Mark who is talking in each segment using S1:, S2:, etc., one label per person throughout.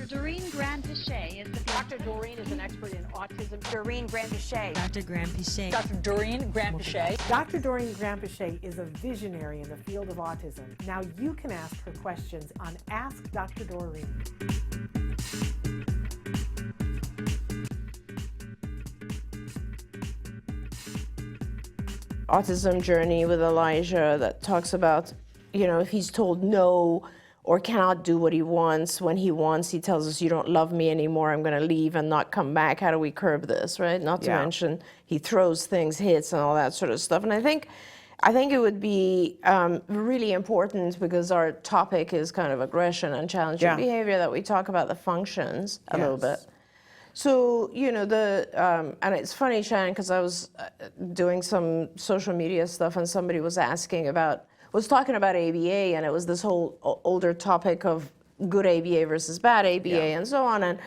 S1: Doreen Granpeesheh is the
S2: Dr. Doreen is an expert in autism.
S3: Doreen Granpeesheh.
S4: Dr. Granpeesheh.
S2: Dr. Doreen Granpeesheh.
S5: Dr. Doreen Granpeesheh is a visionary in the field of autism. Now you can ask her questions on Ask Dr. Doreen.
S6: Autism journey with Elijah that talks about, if he's told no or cannot do what he wants, when he wants, he tells us, you don't love me anymore, I'm going to leave and not come back. How do we curb this, right? Not to mention he throws things, hits, and all that sort of stuff. And I think it would be really important, because our topic is kind of aggression and challenging behavior, that we talk about the functions a little bit. So, and it's funny, Shannon, because I was doing some social media stuff and somebody was talking about ABA, and it was this whole older topic of good ABA versus bad ABA and so on. And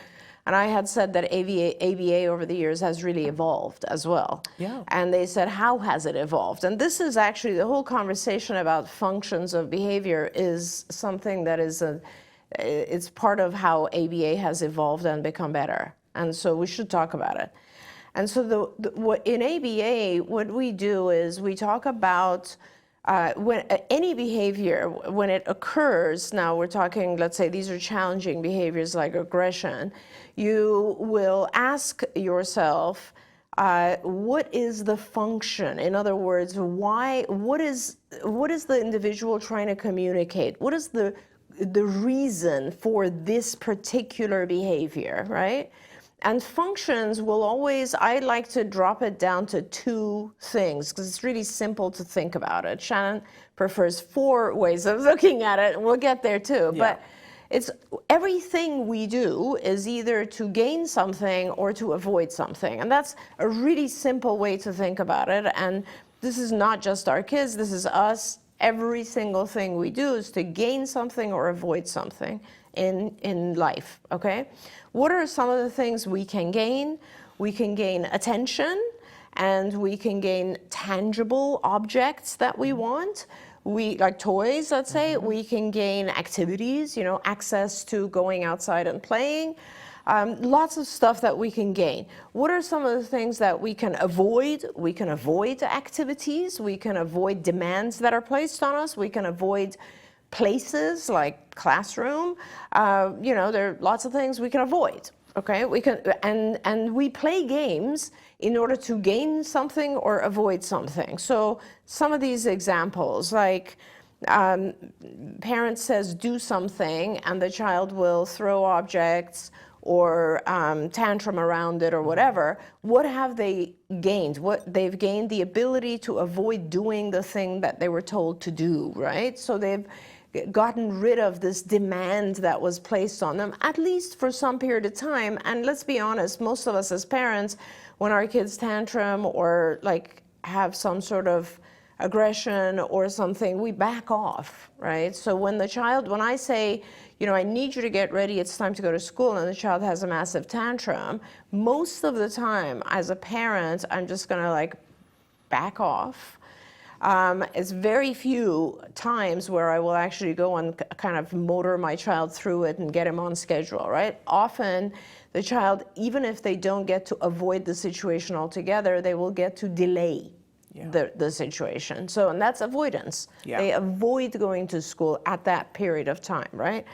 S6: I had said that ABA over the years has really evolved as well. Yeah. And they said, how has it evolved? And this is actually, the whole conversation about functions of behavior is something that is it's part of how ABA has evolved and become better. And so we should talk about it. And so in ABA, what we do is we talk about when any behavior, when it occurs, now we're talking, let's say these are challenging behaviors like aggression, you will ask yourself, what is the function? In other words, what is the individual trying to communicate? What is the reason for this particular behavior, right? And functions will always, I like to drop it down to two things, because it's really simple to think about it. Shannon prefers 4 ways of looking at it, and we'll get there too. Yeah. But it's everything we do is either to gain something or to avoid something. And that's a really simple way to think about it. And this is not just our kids, this is us. Every single thing we do is to gain something or avoid something in life, okay? What are some of the things we can gain? We can gain attention, and we can gain tangible objects that we want. Like toys, let's say. We can gain activities, access to going outside and playing. Lots of stuff that we can gain. What are some of the things that we can avoid? We can avoid activities. We can avoid demands that are placed on us. We can avoid places like classroom. There are lots of things we can avoid. Okay, we can, and we play games in order to gain something or avoid something. So some of these examples, like parent says do something, and the child will throw objects or tantrum around it or whatever. What have they gained? They've gained the ability to avoid doing the thing that they were told to do, right? So they've gotten rid of this demand that was placed on them, at least for some period of time. And let's be honest, most of us as parents, when our kids tantrum or like have some sort of aggression or something, we back off, right? So when I say, I need you to get ready, it's time to go to school, and the child has a massive tantrum, most of the time as a parent, I'm just gonna back off. It's very few times where I will actually go and kind of motor my child through it and get him on schedule, right? Often the child, even if they don't get to avoid the situation altogether, they will get to delay the situation. So, and that's avoidance. Yeah. They avoid going to school at that period of time, right?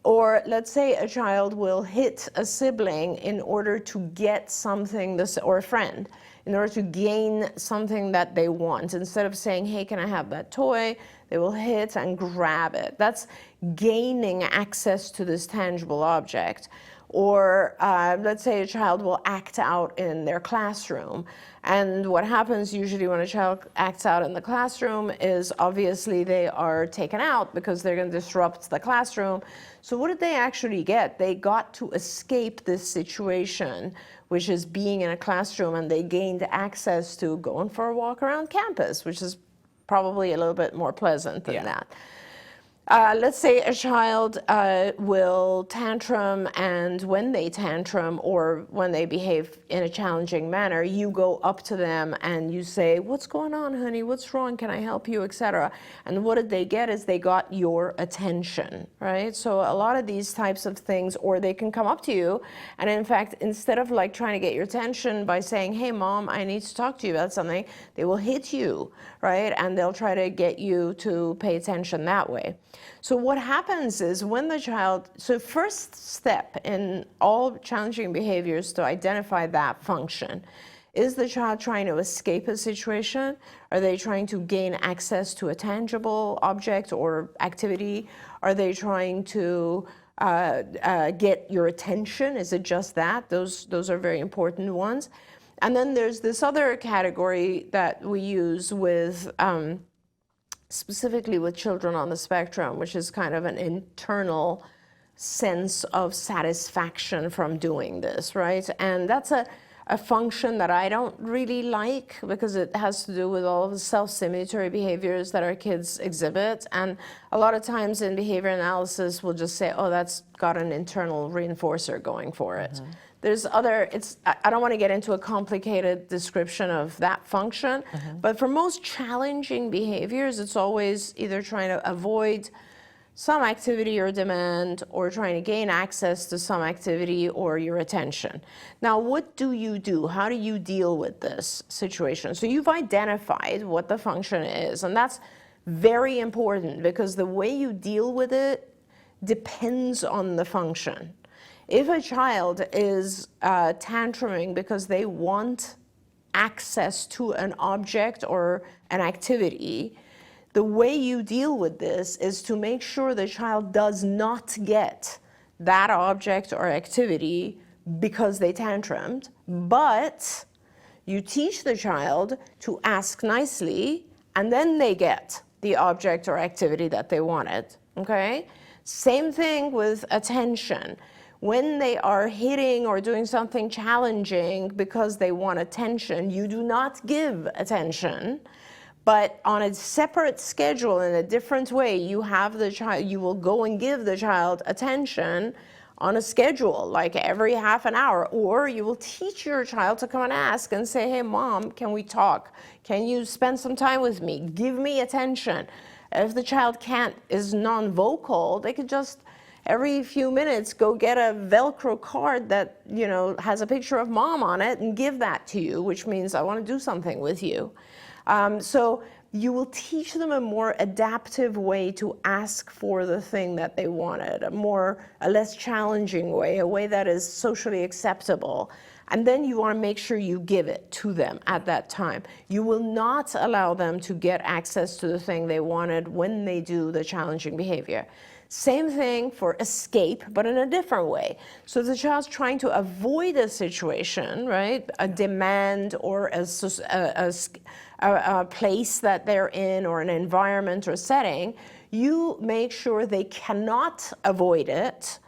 S6: Or let's say a child will hit a sibling in order to get something, or a friend, in order to gain something that they want. Instead of saying, hey, can I have that toy? They will hit and grab it. That's gaining access to this tangible object. Or let's say a child will act out in their classroom. And what happens usually when a child acts out in the classroom is obviously they are taken out because they're going to disrupt the classroom. So what did they actually get? They got to escape this situation, which is being in a classroom, and they gained access to going for a walk around campus, which is probably a little bit more pleasant than that. Let's say a child will tantrum, and when they tantrum or when they behave in a challenging manner, you go up to them and you say, "What's going on, honey? What's wrong? Can I help you?" etc. And what did they get is they got your attention, right? So a lot of these types of things, or they can come up to you, and in fact, instead of like trying to get your attention by saying, "Hey, mom, I need to talk to you about something," they will hit you, right? And they'll try to get you to pay attention that way. So what happens is when the child, so first step in all challenging behaviors to identify that function, is the child trying to escape a situation? Are they trying to gain access to a tangible object or activity? Are they trying to get your attention? Is it just that? Those are very important ones. And then there's this other category that we use with specifically with children on the spectrum, which is kind of an internal sense of satisfaction from doing this, right? And that's a function that I don't really like because it has to do with all of the self-simulatory behaviors that our kids exhibit. And a lot of times in behavior analysis, we'll just say, oh, that's got an internal reinforcer going for it. Mm-hmm. There's other, I don't want to get into a complicated description of that function, but for most challenging behaviors, it's always either trying to avoid some activity or demand or trying to gain access to some activity or your attention. Now, what do you do? How do you deal with this situation? So you've identified what the function is, and that's very important because the way you deal with it depends on the function. If a child is tantruming because they want access to an object or an activity, the way you deal with this is to make sure the child does not get that object or activity because they tantrumed, but you teach the child to ask nicely, and then they get the object or activity that they wanted, okay? Same thing with attention. When they are hitting or doing something challenging because they want attention, you do not give attention, but on a separate schedule in a different way, you have the child, you will go and give the child attention on a schedule, like every half an hour, or you will teach your child to come and ask and say, hey, mom, can we talk? Can you spend some time with me? Give me attention. If the child is non-vocal, they could just every few minutes go get a Velcro card that, you know, has a picture of mom on it and give that to you, which means I want to do something with you. So you will teach them a more adaptive way to ask for the thing that they wanted, a less challenging way, a way that is socially acceptable. And then you want to make sure you give it to them at that time. You will not allow them to get access to the thing they wanted when they do the challenging behavior. Same thing for escape, but in a different way. So the child's trying to avoid a situation, right? A demand or a place that they're in or an environment or setting. You make sure they cannot avoid it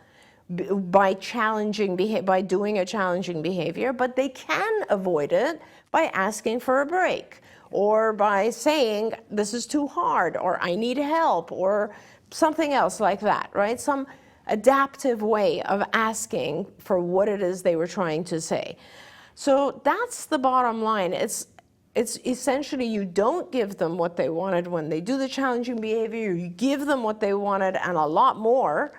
S6: by doing a challenging behavior, but they can avoid it by asking for a break or by saying, this is too hard, or I need help, or something else like that, right? Some adaptive way of asking for what it is they were trying to say. So that's the bottom line. It's essentially you don't give them what they wanted when they do the challenging behavior. You give them what they wanted and a lot more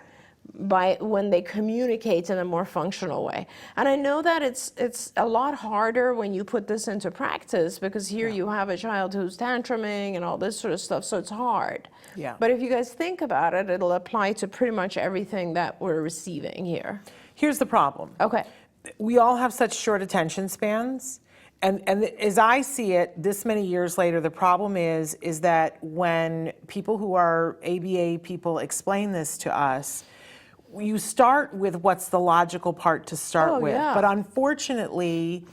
S6: when they communicate in a more functional way. And I know that it's a lot harder when you put this into practice because here you have a child who's tantruming and all this sort of stuff, so it's hard. Yeah. But if you guys think about it, it'll apply to pretty much everything that we're receiving here.
S5: Here's the problem.
S6: Okay.
S5: We all have such short attention spans. And as I see it, this many years later, the problem is that when people who are ABA people explain this to us, you start with what's the logical part to start with. Yeah. But unfortunately,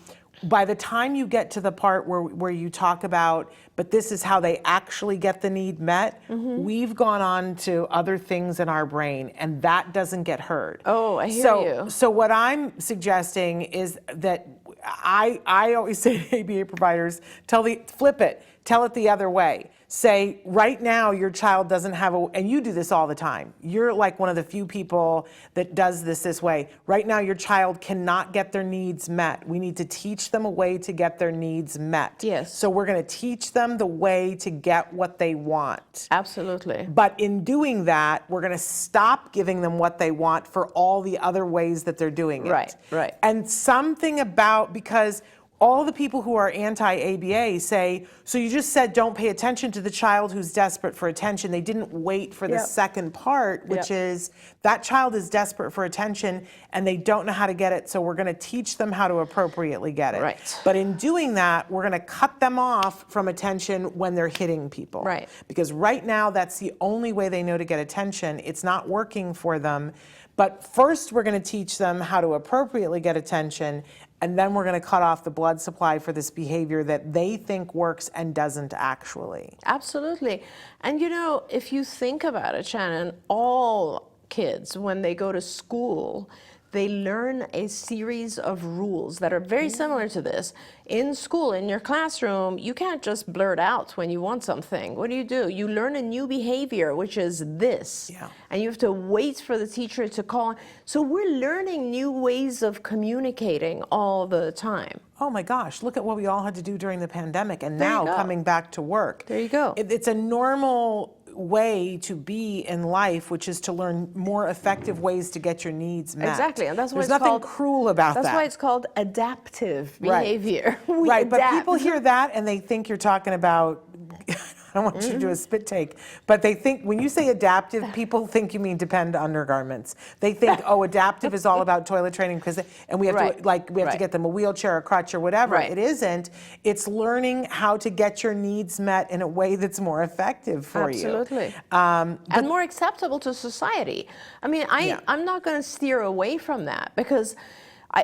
S5: by the time you get to the part where you talk about, but this is how they actually get the need met, we've gone on to other things in our brain, and that doesn't get heard.
S6: Oh, I hear you.
S5: So what I'm suggesting is that I always say to ABA providers, flip it, tell it the other way. say, right now your child doesn't have and you do this all the time. You're like one of the few people that does this way. Right now your child cannot get their needs met. We need to teach them a way to get their needs met.
S6: Yes.
S5: So we're going to teach them the way to get what they want.
S6: Absolutely.
S5: But in doing that, we're going to stop giving them what they want for all the other ways that they're doing it.
S6: Right, right.
S5: And something about, because all the people who are anti-ABA say, so you just said don't pay attention to the child who's desperate for attention. They didn't wait for the second part, which is that child is desperate for attention and they don't know how to get it, so we're going to teach them how to appropriately get it.
S6: Right.
S5: But in doing that, we're going to cut them off from attention when they're hitting people.
S6: Right.
S5: Because right now, that's the only way they know to get attention. It's not working for them. But first, we're going to teach them how to appropriately get attention, and then we're going to cut off the blood supply for this behavior that they think works and doesn't actually.
S6: Absolutely. And you know, if you think about it, Shannon, all kids, when they go to school, they learn a series of rules that are very similar to this. In school, in your classroom, you can't just blurt out when you want something. What do? You learn a new behavior, which is this.
S5: Yeah.
S6: And you have to wait for the teacher to call. So we're learning new ways of communicating all the time.
S5: Oh my gosh, look at what we all had to do during the pandemic and
S6: There you
S5: now
S6: go.
S5: coming back to work.
S6: There you go.
S5: It's a normal way to be in life, which is to learn more effective ways to get your needs met.
S6: Exactly, and that's why
S5: There's
S6: it's
S5: nothing
S6: called,
S5: cruel about that.
S6: That's why it's called adaptive
S5: Right.
S6: behavior. We
S5: Right, but
S6: adapt.
S5: people hear that and they think you're talking about, I don't want you to do a spit take, but they think, when you say adaptive, people think you mean depend undergarments. They think, oh, adaptive is all about toilet training and we have
S6: Right,
S5: to, like, we have to
S6: right.
S5: get them a wheelchair, a crutch, or whatever.
S6: Right.
S5: It isn't. It's learning how to get your needs met in a way that's more effective for you.
S6: Absolutely. And more acceptable to society. I mean, I'm not going to steer away from that because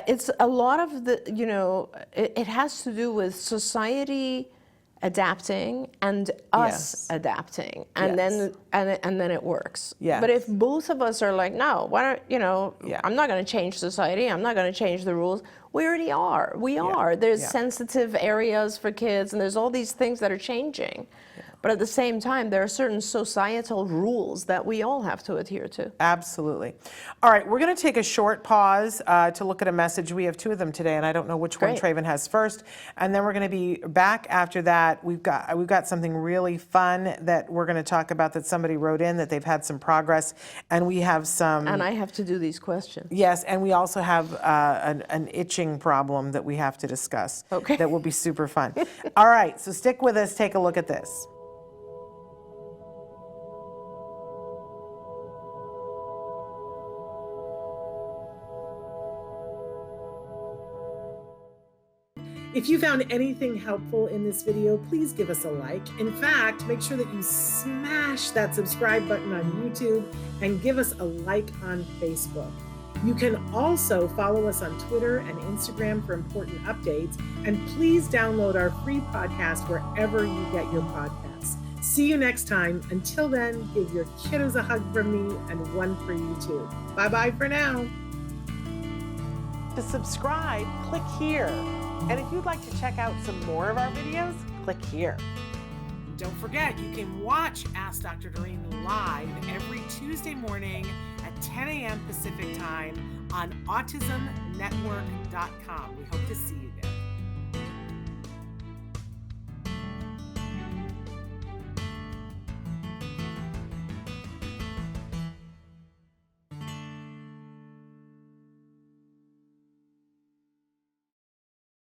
S6: it's a lot of the, you know, it has to do with society adapting and us adapting, and then it works.
S5: Yes.
S6: But if both of us are like, no, why don't, you know,
S5: Yeah.
S6: I'm not going to change society, I'm not going to change the rules. We already are. We are. There's sensitive areas for kids, and there's all these things that are changing. But at the same time, there are certain societal rules that we all have to adhere to.
S5: Absolutely. All right, we're going to take a short pause to look at a message. We have two of them today, and I don't know which one
S6: Great.
S5: Traven has first. And then we're going to be back after that. We've got something really fun that we're going to talk about that somebody wrote in, that they've had some progress, and we have some.
S6: And I have to do these questions.
S5: Yes, and we also have an itching problem that we have to discuss.
S6: Okay.
S5: That will be super fun. All right, so stick with us. Take a look at this. If you found anything helpful in this video, please give us a like. In fact, make sure that you smash that subscribe button on YouTube and give us a like on Facebook. You can also follow us on Twitter and Instagram for important updates. And please download our free podcast wherever you get your podcasts. See you next time. Until then, give your kiddos a hug from me and one for you too. Bye-bye for now. To subscribe, click here. And if you'd like to check out some more of our videos, click here. Don't forget, you can watch Ask Dr. Doreen live every Tuesday morning at 10 a.m. Pacific time on autismnetwork.com. We hope to see you there.